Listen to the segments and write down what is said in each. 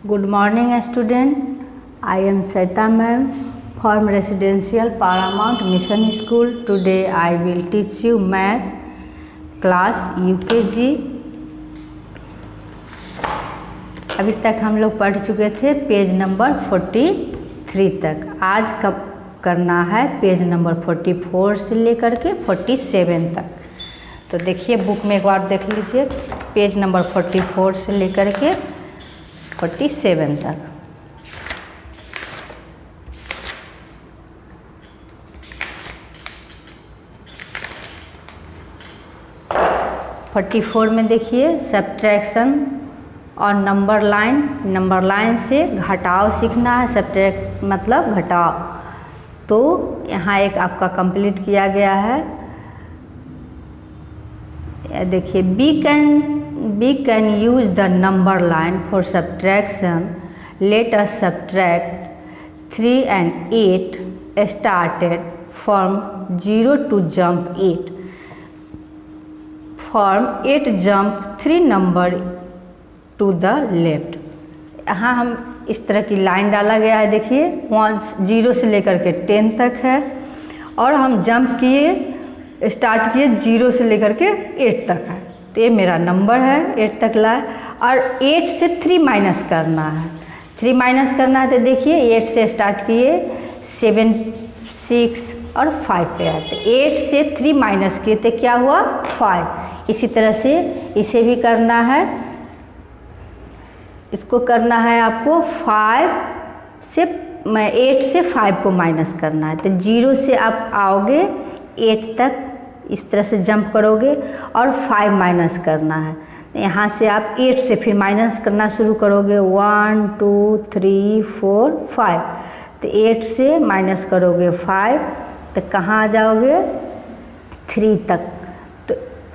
Good morning student. I am Sarita ma'am from Residential Paramount Mission School. Today I will teach you math class UKG. अभी तक हम लोग पढ़ चुके थे पेज नंबर 43 तक। आज कब करना है पेज नंबर 44 से लेकर के 47 तक। तो देखिए बुक में एक बार देख लीजिए पेज नंबर 44 से लेकर के 47 तक। में देखिए सब्ट्रैक्शन और नंबर लाइन से घटाव सीखना है। सब्ट्रैक्ट मतलब घटाव। तो यहाँ एक आपका कंप्लीट किया गया है। देखिए we can use the number line for subtraction. Let us subtract 3 and 8 started from 0 to jump 8. From 8 jump 3 number to the left. यहाँ हम इस तरह की लाइन डाला गया है। देखिए 0 से लेकर के 10 तक है और हम जंप किए स्टार्ट किए 0 से लेकर के 8 तक है। तो ये मेरा नंबर है 8 तक लाए और 8 से 3 माइनस करना है। 3 माइनस करना है तो देखिए 8 से स्टार्ट किए 7 6 और 5 पे आते। 8 से 3 माइनस किए तो क्या हुआ 5। इसी तरह से इसे भी करना है। इसको करना है आपको 8 से 5 को माइनस करना है। तो 0 से आप आओगे 8 तक इस तरह से जंप करोगे और 5 माइनस करना है। तो यहाँ से आप 8 से फिर माइनस करना शुरू करोगे 1 2 3 4 5। तो 8 से माइनस करोगे 5 तो कहाँ आ जाओगे 3 तक। तो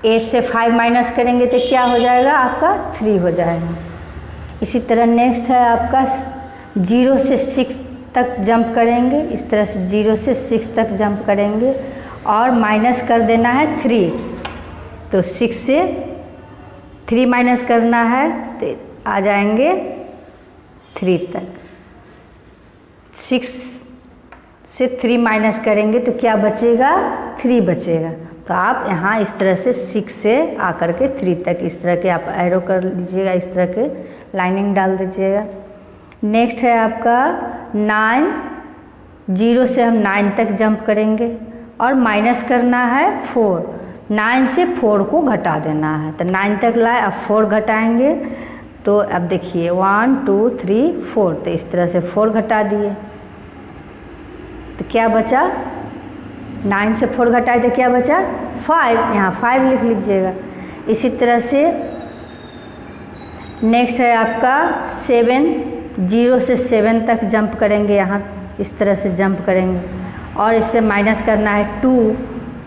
8 से 5 माइनस करेंगे तो क्या हो जाएगा आपका 3 हो जाएगा। इसी तरह नेक्स्ट है आपका 0 से 6 तक जंप करेंगे। इस तरह से 0 से 6 तक जंप करेंगे और माइनस कर देना है 3। तो 6 से 3 माइनस करना है तो आ जाएंगे 3 तक। 6 से 3 माइनस करेंगे तो क्या बचेगा 3 बचेगा। तो आप यहाँ इस तरह से 6 से आकर के 3 तक इस तरह के आप एरो कर लीजिएगा। इस तरह के लाइनिंग डाल दीजिएगा। नेक्स्ट है आपका 9। 0 से हम 9 तक जंप करेंगे और माइनस करना है 4। 9 से 4 को घटा देना है। तो 9 तक लाए अब 4 घटाएंगे। तो अब देखिए 1 2 3 4। तो इस तरह से 4 घटा दिए तो क्या बचा 9 से 4 घटाए तो क्या बचा 5। यहाँ 5 लिख लीजिएगा। इसी तरह से नेक्स्ट है आपका 7। 0 से 7 तक जंप करेंगे। यहाँ इस तरह से जंप करेंगे और इससे माइनस करना है 2।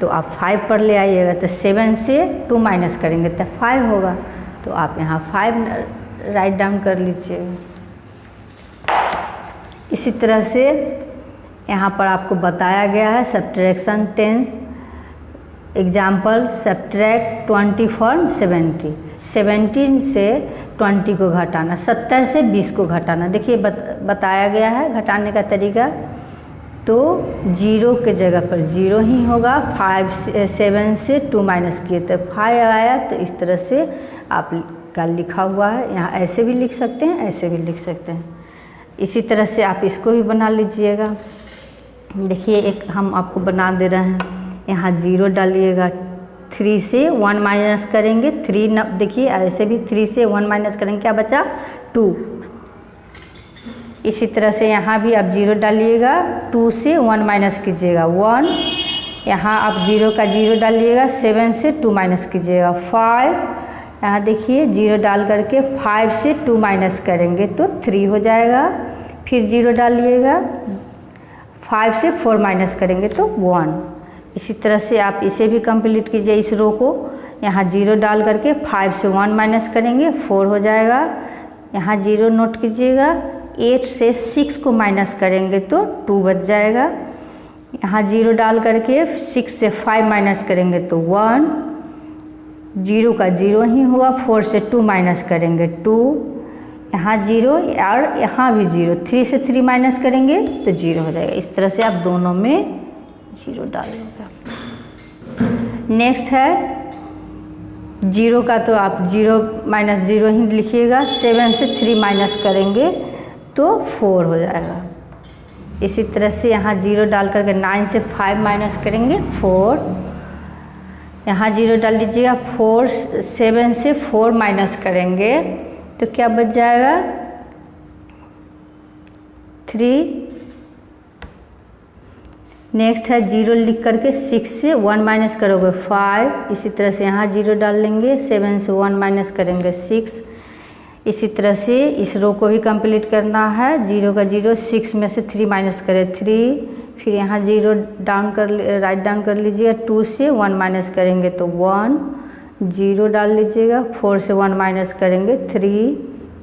तो आप 5 पर ले आइएगा। तो 7 से 2 माइनस करेंगे तो 5 होगा। तो आप यहाँ 5 राइट डाउन कर लीजिए। इसी तरह से यहाँ पर आपको बताया गया है सब्ट्रैक्शन 10 एग्जाम्पल। Subtract 20 from 70। 17 से 20 को घटाना, 70 से 20 को घटाना। देखिए बताया गया है घटाने का तरीका। तो 0 के जगह पर 0 ही होगा। 7 से 2 माइनस किए तो 5 आया। तो इस तरह से आप का लिखा हुआ है। यहाँ ऐसे भी लिख सकते हैं, ऐसे भी लिख सकते हैं। इसी तरह से आप इसको भी बना लीजिएगा। देखिए एक हम आपको बना दे रहे हैं। यहाँ 0 डालिएगा। 3 से 1 माइनस करेंगे 3। देखिए ऐसे भी 3 से 1 माइनस करेंगे क्या बचा 2। इसी तरह से यहाँ भी आप 0 डालिएगा। 2 से 1 माइनस कीजिएगा 1। यहाँ आप 0 का 0 डालिएगा। 7 से 2 माइनस कीजिएगा 5। यहाँ देखिए 0 डाल करके 5 से 2 माइनस करेंगे तो 3 हो जाएगा। फिर 0 डालिएगा। 5 से 4 माइनस करेंगे तो 1। इसी तरह से आप इसे भी कंप्लीट कीजिए इस रो को। यहाँ 0 डाल करके 5 से 1 माइनस करेंगे 4 हो जाएगा। यहाँ 0 नोट कीजिएगा। 8 से 6 को माइनस करेंगे तो 2 बच जाएगा। यहाँ 0 डाल करके 6 से 5 माइनस करेंगे तो 1। 0 का 0 ही हुआ। 4 से 2 माइनस करेंगे 2। यहाँ 0 और यहाँ भी 0, 3 से 3 माइनस करेंगे तो 0 हो जाएगा। इस तरह से आप दोनों में 0 डाल दोगे। नेक्स्ट है 0 का, तो आप 0 माइनस 0 ही लिखिएगा। 7 से 3 माइनस करेंगे तो 4 हो जाएगा। इसी तरह से यहाँ 0 डाल करके 9 से 5 माइनस करेंगे 4, यहाँ 0 डाल दीजिएगा। 7 से 4 माइनस करेंगे तो क्या बच जाएगा 3। नेक्स्ट है 0 लिख करके 6 से 1 माइनस करोगे 5। इसी तरह से यहाँ 0 डाल लेंगे। 7 से 1 माइनस करेंगे 6। इसी तरह से इस रो को भी कंप्लीट करना है। 0 का 0, 6 में से 3 माइनस करें 3, फिर यहाँ 0 राइट डाउन कर लीजिएगा। 2 से 1 माइनस करेंगे तो 1, 0 डाल लीजिएगा। 4 से 1 माइनस करेंगे 3,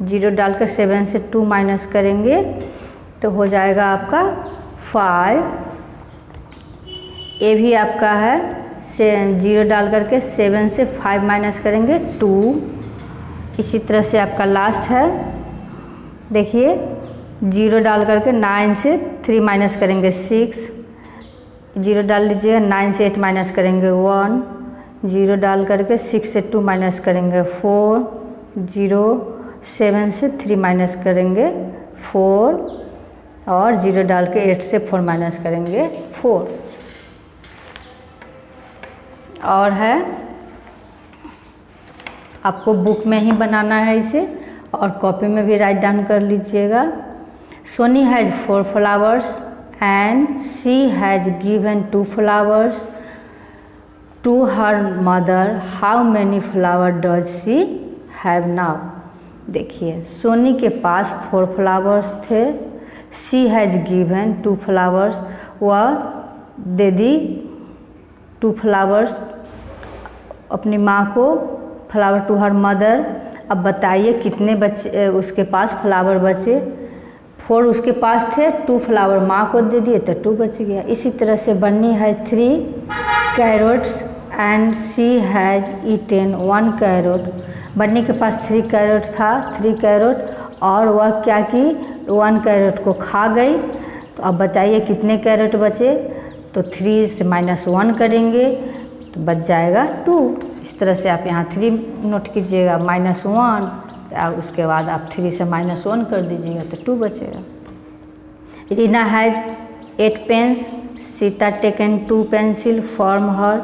0 डालकर 7 से 2 माइनस करेंगे तो हो जाएगा आपका 5। ये भी आपका है 0 डाल करके 7 से 5 माइनस करेंगे 2। इसी तरह से आपका लास्ट है, देखिए 0 डाल करके 9 से 3 माइनस करेंगे 6, 0 डाल लीजिएगा। 9 से 8 माइनस करेंगे 1, 0 डाल करके 6 से 2 माइनस करेंगे 4, 0, 7 से 3 माइनस करेंगे 4 और 0 डाल के 8 से 4 माइनस करेंगे 4। और है आपको बुक में ही बनाना है इसे और कॉपी में भी राइट डाउन कर लीजिएगा। Soni has 4 flowers and she has given 2 flowers to her mother. How many flowers does she have now? देखिए सोनी के पास 4 flowers थे। she has given 2 flowers, वह दे दी 2 flowers अपनी माँ को, फ्लावर टू हर मदर। अब बताइए कितने बच्चे उसके पास फ्लावर बचे। 4 उसके पास थे, 2 फ्लावर माँ को दे दिए तो 2 बच गया। इसी तरह से बन्नी है 3 carrots and she has eaten 1 carrot. Bunny के पास 3 कैरोट था, 3 कैरोट, और वह क्या की 1 कैरोट को खा गई। तो अब बताइए कितने कैरोट बचे। तो 3 से -1 करेंगे तो बच जाएगा 2। इस तरह से आप यहाँ 3 नोट कीजिएगा, -1, और उसके बाद आप 3 से -1 कर दीजिएगा तो 2 बचेगा। Reena has 8 pens, Sita taken 2 pencil from her.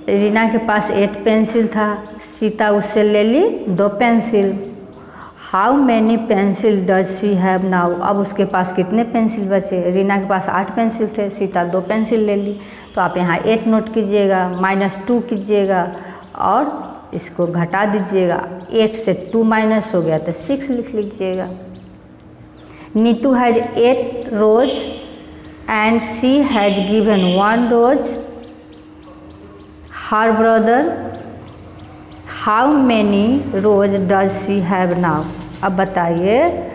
Reena के पास 8 पेंसिल था, सीता उससे ले ली 2 pencil. How many pencil does she have now? अब उसके पास कितने पेंसिल बचे। रीना के पास 8 पेंसिल थे, सीता 2 पेंसिल ले ली। तो आप यहाँ 8 नोट कीजिएगा, -2 कीजिएगा और इसको घटा दीजिएगा। 8 से 2 माइनस हो गया तो 6 लिख लीजिएगा। Neetu has 8 rose and she has given 1 rose her brother. How many rose does she have now? अब बताइए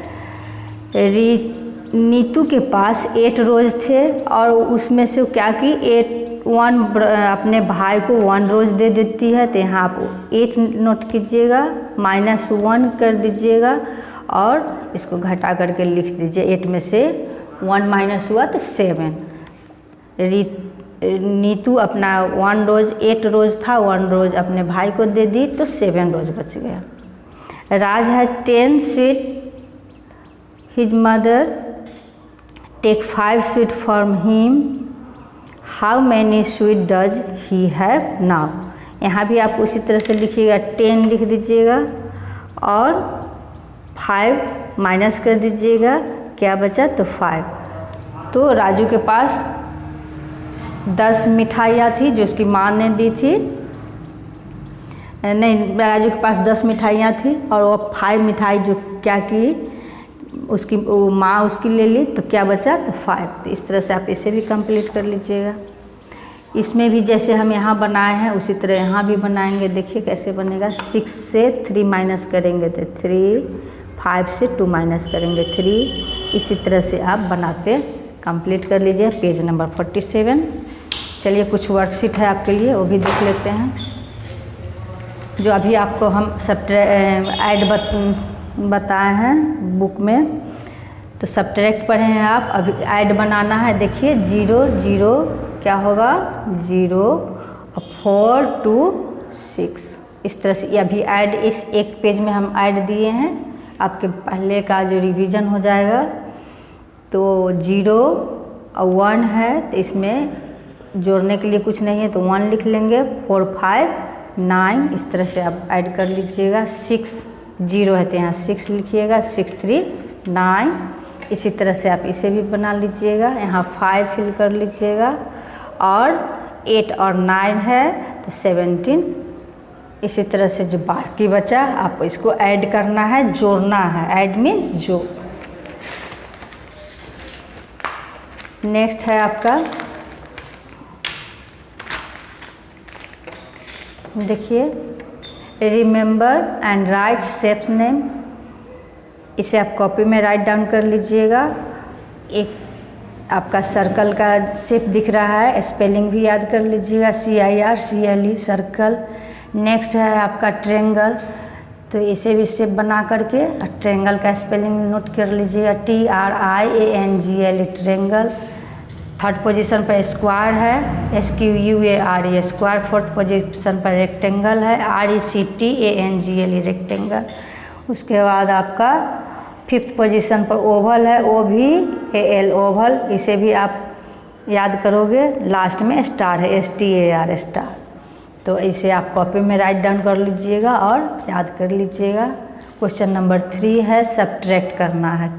नीतू के पास 8 रोज थे और उसमें से क्या की 1 अपने भाई को 1 रोज दे देती है। तो यहाँ आप 8 नोट कीजिएगा, -1 कर दीजिएगा और इसको घटा करके लिख दीजिए। 8 में से 1 माइनस हुआ तो 7। नीतू अपना 1 रोज 8 रोज था, 1 रोज अपने भाई को दे दी तो 7 रोज बच गया। राज है 10 sweet, his mother take 5 sweet from him. How many sweet does he have now? यहाँ भी आप उसी तरह से लिखिएगा, 10 लिख दीजिएगा और 5 माइनस कर दीजिएगा, क्या बचा तो 5। तो राजू के पास 10 मिठाइयाँ थी जो उसकी माँ ने दी थी। नहीं, राजू के पास 10 मिठाइयाँ थी और वो 5 मिठाई जो क्या की उसकी वो माँ उसकी ले ली तो क्या बचा तो 5। तो इस तरह से आप इसे भी कंप्लीट कर लीजिएगा। इसमें भी जैसे हम यहाँ बनाए हैं उसी तरह यहाँ भी बनाएंगे। देखिए कैसे बनेगा। 6 से 3 माइनस करेंगे तो 3, 5 से 2 माइनस करेंगे 3। इसी तरह से आप बनाते कंप्लीट कर लीजिए। Page number 47। चलिए कुछ वर्कशीट है आपके लिए, वो भी देख लेते हैं। जो अभी आपको हम बताए हैं बुक में। तो सब्ट्रैक्ट पढ़े हैं आप, अभी ऐड बनाना है। देखिए 0 0 क्या होगा 0 और 4 2 6, इस तरह से। अभी ऐड इस एक पेज में हम ऐड दिए हैं, आपके पहले का जो रिवीजन हो जाएगा। तो 0 और 1 है तो इसमें जोड़ने के लिए कुछ नहीं है तो 1 लिख लेंगे। 4 5 9, इस तरह से आप ऐड कर लीजिएगा। 6 0 है तो यहाँ 6 लिखिएगा। 6 3 9, इसी तरह से आप इसे भी बना लीजिएगा। यहाँ 5 फिल कर लीजिएगा। और 8 और 9 है तो 17, इसी तरह से जो बाकी बचा आपको इसको ऐड करना है, जोड़ना है। ऐड मीन्स जो। नेक्स्ट है आपका, देखिए remember and right shape name. इसे आप कॉपी में राइट डाउन कर लीजिएगा। एक आपका सर्कल का शेप दिख रहा है, स्पेलिंग भी याद कर लीजिएगा, CIRCLE सर्कल। नेक्स्ट है आपका ट्रेंगल, तो इसे भी शेप बना करके ट्रेंगल का स्पेलिंग नोट कर लीजिएगा, TRIANGLE ट्रेंगल। थर्ड पोजीशन पर स्क्वायर है, SQUARE स्क्वायर। फोर्थ पोजीशन पर रेक्टेंगल है, RECTANGLE रेक्टेंगल। उसके बाद आपका फिफ्थ पोजीशन पर ओवल है, OVAL ओवल। इसे भी आप याद करोगे। लास्ट में स्टार है, STAR स्टार। तो इसे आप कॉपी में राइट डाउन कर लीजिएगा और याद कर लीजिएगा। क्वेश्चन नंबर 3 है, सब्ट्रैक्ट करना है।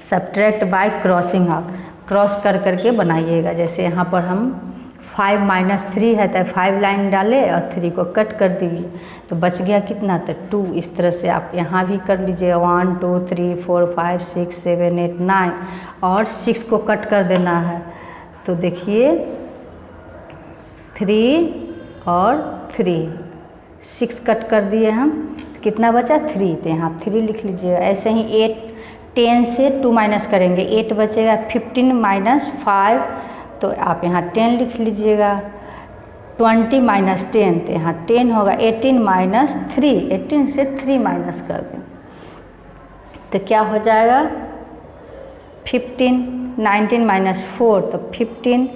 Subtract bye crossing out, cross कर करके बनाइएगा। जैसे यहाँ पर हम 5 - 3 है तो 5 लाइन डाले और 3 को कट कर दिए तो बच गया कितना, तो 2। इस तरह से आप यहाँ भी कर लीजिएगा। 1 2 3 4 5 6 7 8 9 और 6 को कट कर देना है। तो देखिए 3 और 3, 6 कट कर दिए हम, तो कितना बचा 3, तो यहाँ 3 लिख लीजिएगा। ऐसे ही 8 10 से 2 माइनस करेंगे, 8 बचेगा। 15 - 5, तो आप यहाँ 10 लिख लीजिएगा। 20 - 10, तो यहाँ 10 होगा। 18 - 3, 18 से 3 माइनस कर दें तो क्या हो जाएगा 15। 19 - 4, तो 15।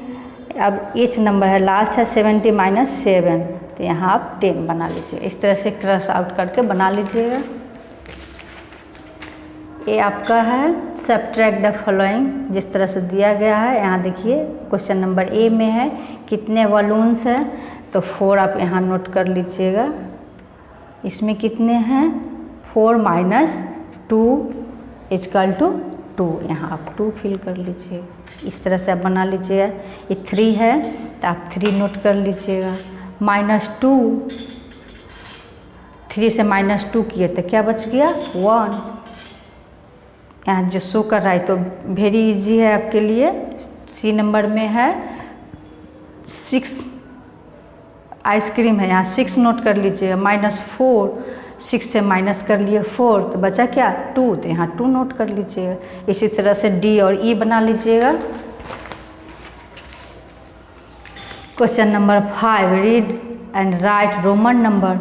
अब ईच नंबर है, लास्ट है 70 - 7, तो यहाँ आप 10 बना लीजिए। इस तरह से क्रॉस आउट करके बना लीजिएगा। ये आपका है सब्ट्रैक्ट द फॉलोइंग, जिस तरह से दिया गया है। यहाँ देखिए क्वेश्चन नंबर ए में है कितने बलून्स हैं, तो 4 आप यहाँ नोट कर लीजिएगा। इसमें कितने हैं 4 - 2 = 2, यहाँ आप 2 फिल कर लीजिए। इस तरह से आप बना लीजिएगा। ये 3 है तो आप 3 नोट कर लीजिएगा। -2, 3 से -2 किए तो क्या बच गया 1। यहाँ जो शो कर रहा है तो वेरी इजी है आपके लिए। सी नंबर में है 6 आइसक्रीम है, यहाँ 6 नोट कर लीजिएगा। -4, 6 से माइनस कर लिए 4, तो बचा क्या 2, तो यहाँ 2 नोट कर लीजिएगा। इसी तरह से डी और ई बना लीजिएगा। Question number 5, read and right Roman number.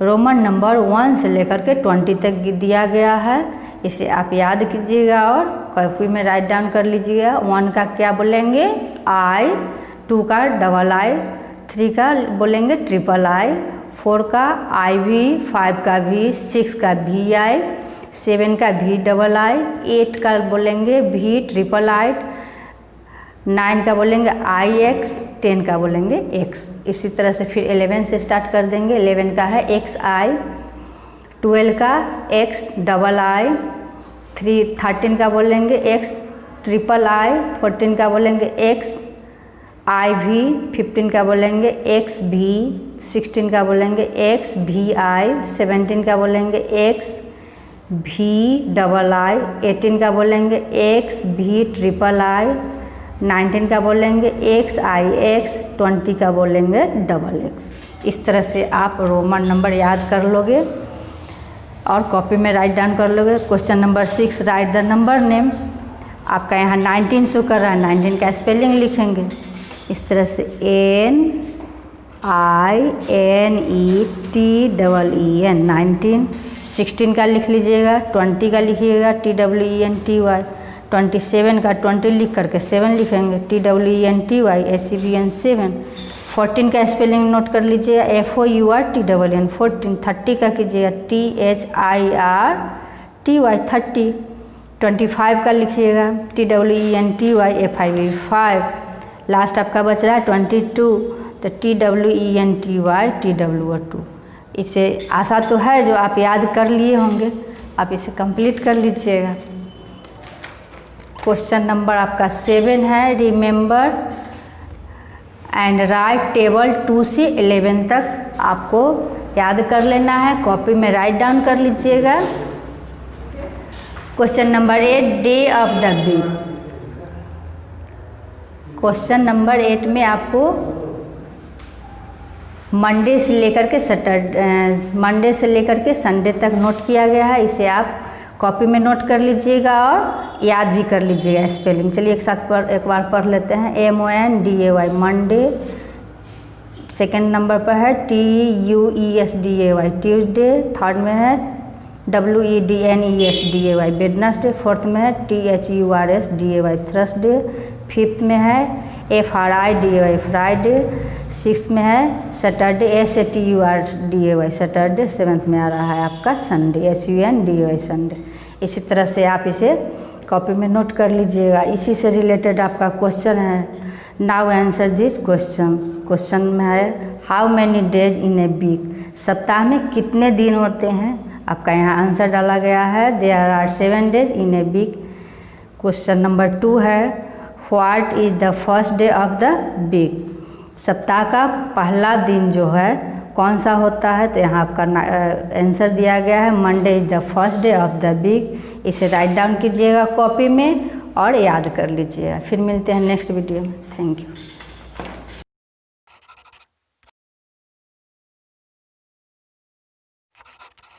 Roman number 1 से लेकर के 20 तक दिया गया है, इसे आप याद कीजिएगा और कॉपी में राइट डाउन कर लीजिएगा। 1 का क्या बोलेंगे I, 2 का II, 3 का बोलेंगे III, 4 का IV, 5 का V, 6 का VI, 7 का VII, 8 का बोलेंगे VIII, 9 का बोलेंगे IX, 10 का बोलेंगे X। इसी तरह से फिर 11 से स्टार्ट कर देंगे। 11 का है XI, 12 का XII, 13 का बोलेंगे XIII, 14 का बोलेंगे XIV, 15 का बोलेंगे XV, 16 का बोलेंगे XVI, 17 का बोलेंगे XVII, 18 का बोलेंगे XVIII, 19 का बोलेंगे XIX, 20 का बोलेंगे XX। इस तरह से आप रोमन नंबर याद कर लोगे और कॉपी में राइट डाउन कर लोगे। Question number 6, right the number name. आपका यहाँ 19 शो कर रहा है, 19 का स्पेलिंग लिखेंगे इस तरह से NINETEEN 19। 16 का लिख लीजिएगा, 20 का लिखिएगा TWENTY, 27 का 20 लिख करके 7 लिखेंगे TWENTY SEVEN 7। 14 का स्पेलिंग नोट कर लीजिएगा FOURTWN 14। 30 का कीजिएगा THIRTY 30। 25 का लिखिएगा TWENTY FIVE। लास्ट आपका बच रहा है 22, तो TWENTY TWO2। इसे आशा तो है जो आप याद कर लिए होंगे, आप इसे कंप्लीट कर लीजिएगा। क्वेश्चन नंबर आपका 7 है, रिमेंबर एंड राइट टेबल 2 से 11 तक आपको याद कर लेना है, कॉपी में राइट डाउन कर लीजिएगा। Question number 8, day of the week. Question number 8 में आपको मंडे से लेकर के संडे तक नोट किया गया है, इसे आप कॉपी में नोट कर लीजिएगा और याद भी कर लीजिएगा स्पेलिंग। चलिए एक बार पढ़ लेते हैं। MONDAY Monday. सेकंड नंबर पर है TUESDAY ट्यूसडे। थर्ड में है WEDNESDAY वेडनेसडे। फोर्थ में है THURSDAY थर्सडे। फिफ्थ में है FRIDAY फ्राइडे। सिक्स्थ में है सैटरडे SATURDAY सैटरडे। सेवन्थ में आ रहा है आपका संडे SUNDAY संडे। इसी तरह से आप इसे कॉपी में नोट कर लीजिएगा। इसी से रिलेटेड आपका क्वेश्चन है, now answer this question. Question में है how many days in a week, सप्ताह में कितने दिन होते हैं। आपका यहाँ आंसर डाला गया है, there are 7 days in a week. Question number 2 है what is the first day of the week, सप्ताह का पहला दिन जो है कौन सा होता है। तो यहाँ आपका आंसर दिया गया है Monday is the first day of the week. इसे राइट डाउन कीजिएगा कॉपी में और याद कर लीजिएगा। फिर मिलते हैं नेक्स्ट वीडियो में। Thank you.